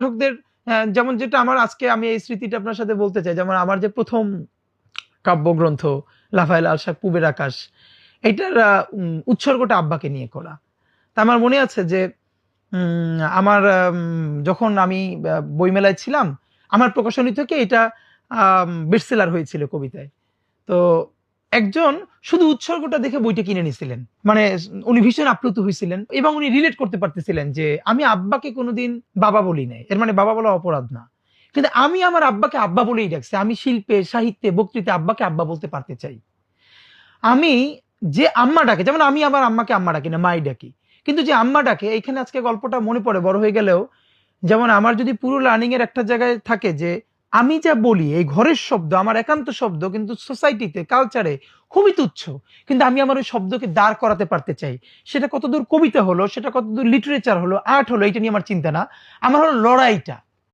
লেখকদের যেমন যেটা আমার আজকে আমি এই স্মৃতিটা আপনার সাথে বলতে চাই। যেমন আমার যে ১ম কাব্যগ্রন্থ 'লাফায়েত আল শাহ পূবের আকাশ' এইটার উৎসর্গটা আব্বাকে নিয়ে করা। তা আমার মনে আছে যে আমার যখন আমি বইমেলায় ছিলাম, আমার প্রকাশনী থেকে এটা বেস্টসেলার হয়েছিল কবিতায়। তো একজন শুধু উৎসর্গটা দেখে বইটা কিনে নিছিলেন। মানে উনি ভীষণ আপ্লুত হইছিলেন এবং উনি রিলেট করতে পারতেছিলেন যে আমি আব্বাকে কোনোদিন বাবা বলি নাই। এর মানে বাবা বলা অপরাধ না। কিন্তু আমি আমার আব্বাকে আব্বা বলেই ডাকছি। আমি শিল্পে, সাহিত্যে, বক্তৃতায় আব্বাকে আব্বা বলতে পারতে চাই। আমি যে আম্মা ডাকে, যেমন আমি আমার আম্মাকে আম্মা ডাকি না, মাই ডাকি। কিন্তু যে আম্মা ডাকে, এইখানে আজকে গল্পটা মনে পড়ে বড় হয়ে গেলেও, যেমন আমার যদি পুরো লার্নিং এর একটা জায়গায় থাকে যে আমি যা বলি এই ঘরের শব্দ আমার একান্ত শব্দ, কিন্তু সোসাইটিতে, কালচারে খুবই তুচ্ছ। কিন্তু আমি আমার ওই শব্দকে দাঁড় করাতে পারতে চাই। সেটা কতদূর কবিতা হলো, সেটা কতদূর লিটারেচার হলো, আর্ট হলো, এটা নিয়ে আমার চিন্তা না। আমার হলো লড়াইটা।